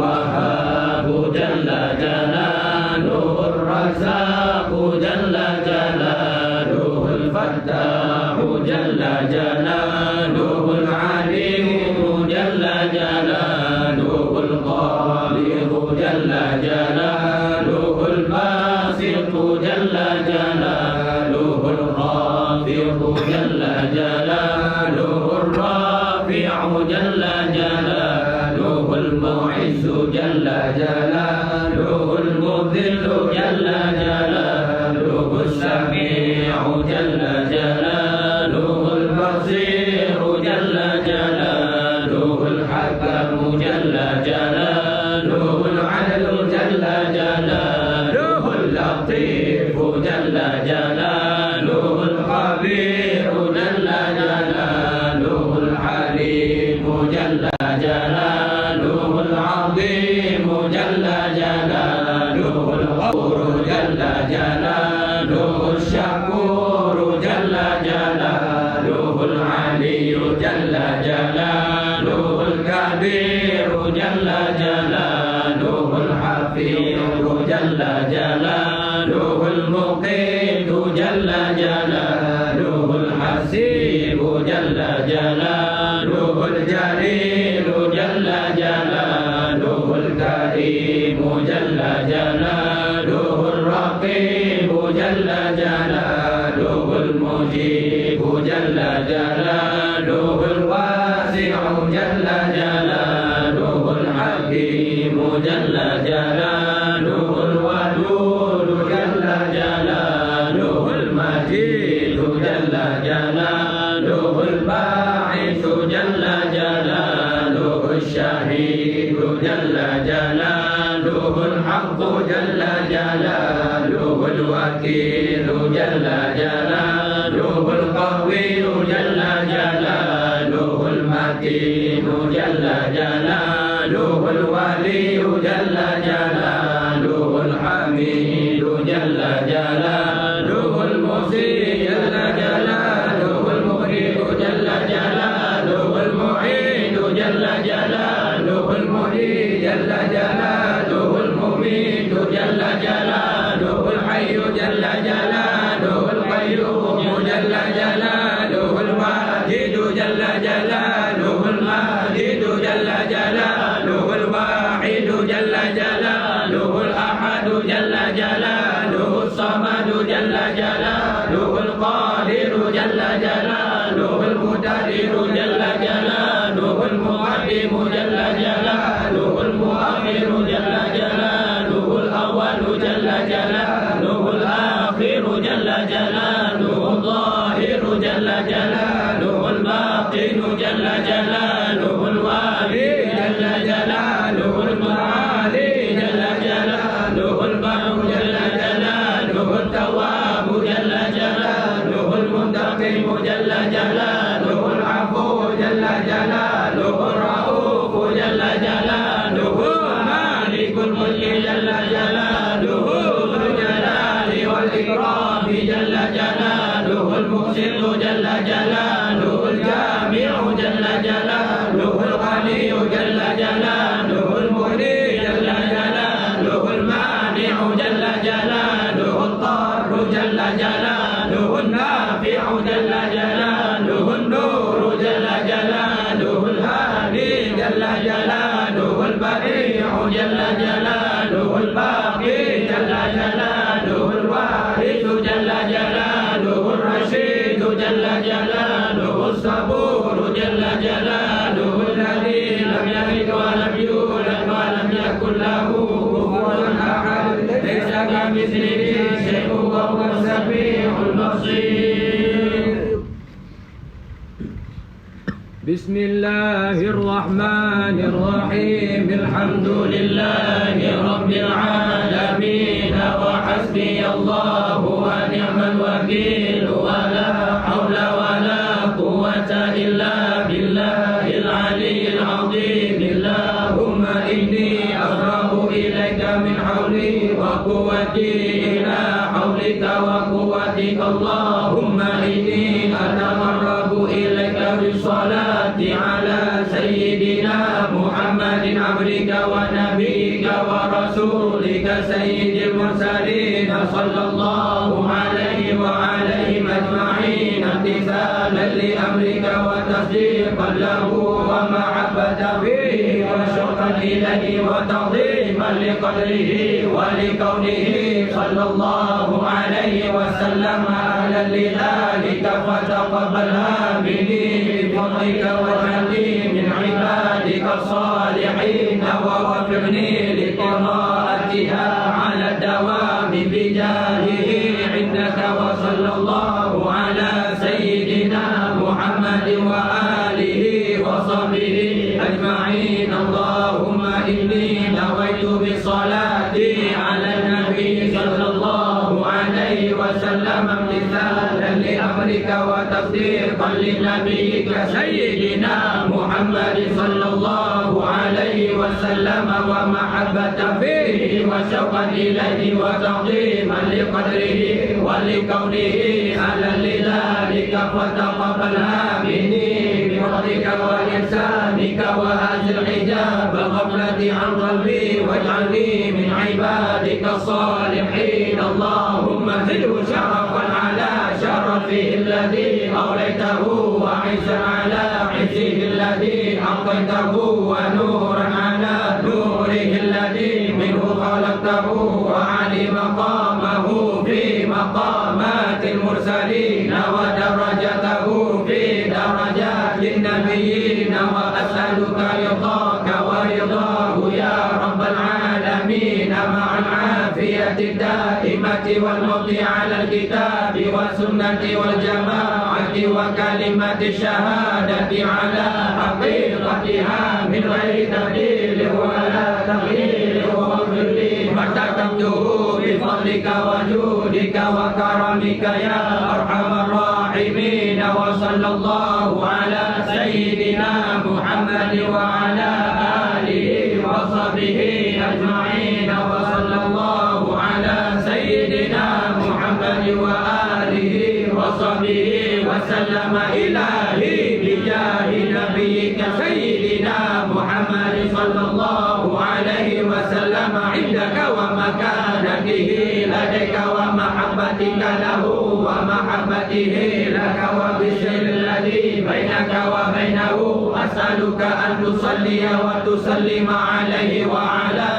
الوهاب جل جلاله الرزاق جل جلاله الفتاح جل جلاله العليم جل جلاله القادر جل جلاله الباسط جل جلاله الرافع جل جلاله الرافع جل جلاله المعز جل جلاله المذل جل جلاله السميع جل جلاله البصير جل جلاله الحكم جل جلاله العدل جل جلاله اللطيف جل جلاله الخبير جل جلاله الحليم جل جلاله العظيم جل جلاله الغفور جل جلاله الشكور جل جلاله العلي جل جلاله الكبير جل جلاله الحفيظ جل جلاله المقيت جل جلاله الحسيب جل جلاله الجليل جل جلاله الكريم جل جلاله الرقيب جل جلاله المجيب جل جلاله الواسع جل جلاله الحكيم جل جلاله الودود جل جلاله المجيد جل جلاله الباعث جل جلاله الشهيد جل جلاله الحق جل جلاله الوكيل جل جلاله القوي جل جلاله المتين جل جلاله الولي جل جلاله الحميد جل جلاله المسيء جل جلاله المغرب جل جلاله المعيد جل جلاله المحيي جل جلاله المميت جل جلاله الحي جل جلاله القيوم جل جلاله الواجد جل جلاله الماجد جل جلاله الواحد جل جلاله الأحد جل جلاله الصمد جل جلاله القادر جل جلاله المقتدر جل جلاله المقدم جل جلاله المؤخر جل جلاله الأول جل جلاله الآخر جل جلاله الظاهر جل جلاله الباطن جل جلاله الوالي جل جلاله المعالي جل جلاله البر جل جلاله التواب جل جلاله المنتقم جل جلاله العفو جل جلاله الرؤوف جل جلاله مالك الملك جل جلاله ذو الجلال والإكرام جل جلاله المقسط جل جلاله الجامع جل جلاله الغني جل جلاله المغني جل جلاله المانع جل جلاله الضار جل جلاله النافع جل جلاله النور جل جلاله الهادي جل جلاله البديع جل جلاله الباقي جل جلاله الوارث جل جلاله الرشيد جل جلاله الصبور جل جلاله الذي لم يلد ولم يولد ولم يكن له كفوا أحد ليس كمثله شيء وهو السميع البصير. بسم الله الرحمن الرحيم الحمد لله رب العالمين وحسبي الله ونعم الوكيل ولا حول ولا قوة إلا بالله العلي العظيم. اللهم إني أبرأ إليك من حولي وقوتي إلى حولك وقوتك. اللهم إني أتقرب إليك بالصلاة على سيدنا محمد عبدك ونبيك ورسولك سيد المرسلين صلى الله عليه وعليهم أجمعين امتثالا لأمرك وتصديقا له ومحبة فيه وشوقا إليه وتعظيما لقدره ولكونه صلى الله عليه وسلم أهلا لذلك فتقبلها مني بفضلك واجعلني من عبادك الصالحين ووفقني لقراءتها على الدوام بجاهه عندك وصلى الله على سيدنا محمد وآله وصحبه أجمعين. اللهم إني نويت بصلاتي على النبي صلى الله عليه وسلم امتثالا لأمرك وتصديقا لنبيك سيدنا محمد صلى الله عليه وسلم ومحبة فيه وشوقا إليه وتعظيما لقدره ولكونه أهلا لذلك فتقبلها مني بفضلك وإحسانك وأزل حجاب غفلتي عن قلبي واجعلني من عبادك الصالحين. اللهم زده شرفا على شرفه الذي أوليته وعزا على عزه الذي أعطيته ونورا على نوره الذي منه خلقته وعلي مقامه في مقامات المرسلين ودرجته في درجات النبيين وأسألك رضاك ورضاه يا رب العالمين مع العافية الدائمة والموت على الكتاب والسنة والجماعة وكلمة الشهادة على حقيقتها من غير تبديل ولا تغيير واغفر لي ما ارتكبته بفضلك وجودك وكرمك يا أرحم الراحمين. وصلى الله على سيدنا محمد وعلى آله وصحبه أجمعين. وصلى الله على سيدنا محمد وآله وصحبه وسلم. إلهي بجاه نبيك سيدنا محمد صلى الله عليه وسلم عندك ومكانته لديك ومحبتك له ومحبته لك وبالسر الذي بينك وبينه أسألك أن تصلي وتسلم عليه وعلى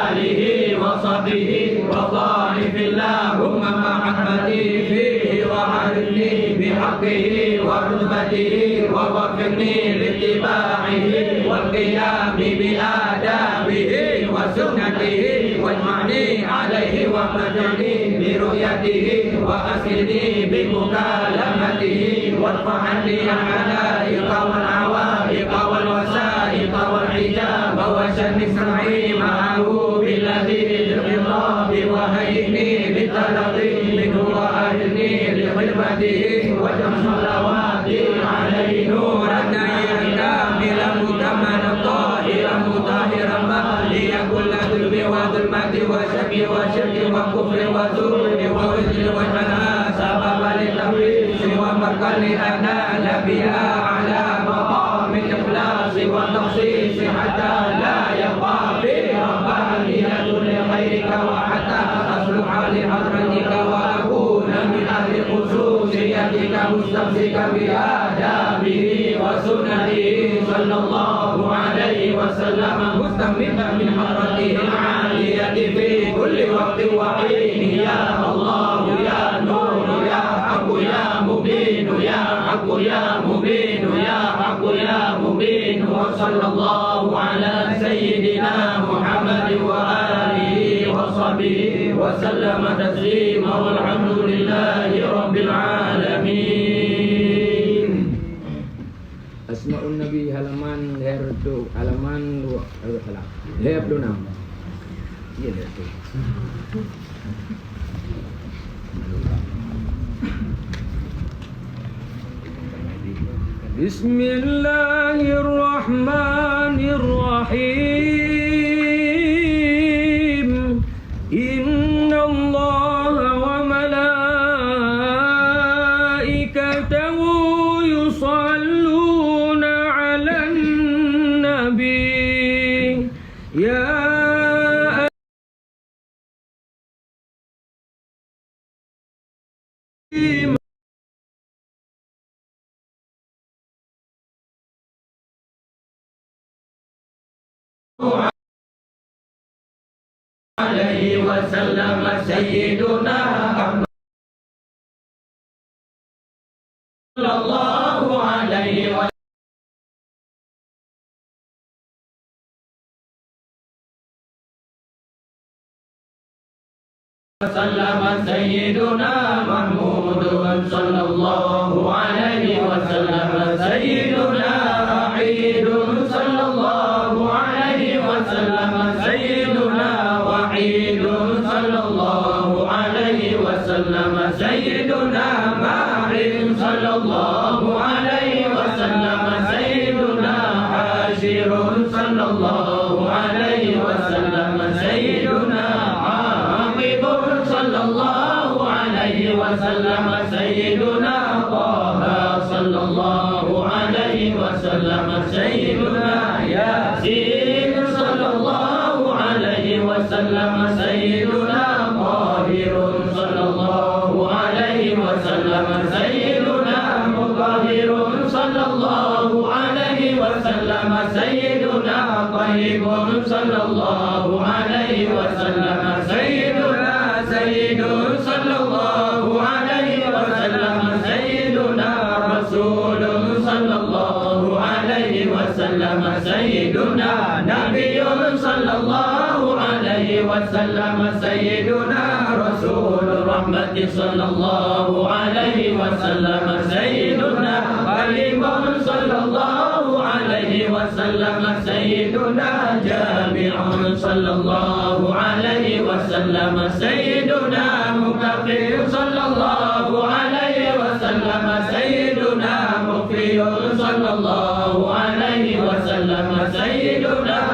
آله وصحبه وضاعف اللهم محبتي فيه وعرفني بحقه ورتبته ووفقني لاتباعه والقيام بآدابه وسنته واجمعني عليه ومتعني برؤيته وأسلني بمكالمته وارفع عني الحدائق والعوائق والوسائط والحجاب وشن سمعي معه بالذي الخطاب وهيئني بالتلقي منه وأهلني لخدمته واجعل صلواتي عليه نورا كاملا مكملا طاهرا مطهرا ماليا كل ظلم وظلمة وشك وشرك وكفر وزور ووزر واجعلها سببا للتفليس ومركا لأنال بها على مقام الإخلاص والتخصيص حتى لا يبقى في ربانية لخيرك وحتى أصلح لحضرتك وأكون من أهل خصوصيتك مستمسكا بآدابه وسنته صلى الله عليه وسلم مستمدا من حضرته العالية في كل وقت وحين. يا الله يا نور يا حق يا مبين يا حق يا مبين يا حق يا مبين. وصلى الله على سيدنا محمد وآله وصحبه وسلم تسليما والحمد لله رب العالمين. Asmaul Nabi halaman halaman 26. Iya itu. Bismillahirrahmanirrahim. Inna Allah wa malaikatahu yusalluna 'alan nabi ya عليه وسلم سيدنا محمد صلى الله عليه وسلم سيدنا محمود صلى الله عليه وسلم سيدنا عيد صلى الله عليه وسلم سيدنا وعيد صلى الله عليه وسلم سيدنا ماعز صلى الله عليه وسلم سيدنا حاشر صلى الله عليه وسلم سيدنا عاقب صلى الله عليه وسلم سيدنا طه صلى الله عليه وسلم سيدنا ياسين صلى الله عليه وسلم سيدنا طاهر صلى الله عليه وسلم سيدنا مطهر صلى الله عليه وسلم سيدنا طيب صلى الله عليه وسلم سيدنا سيد صلى الله عليه وسلم سيدنا رسول صلى الله عليه وسلم سيدنا نبي صلى الله عليه وسلم سيدنا رسول الرحمة صلى الله عليه وسلم سيدنا حليم صلى الله عليه وسلم سيدنا جامع صلى الله عليه وسلم سيدنا مكفر صلى الله عليه وسلم سيدنا مغفر صلى الله عليه وسلم سيدنا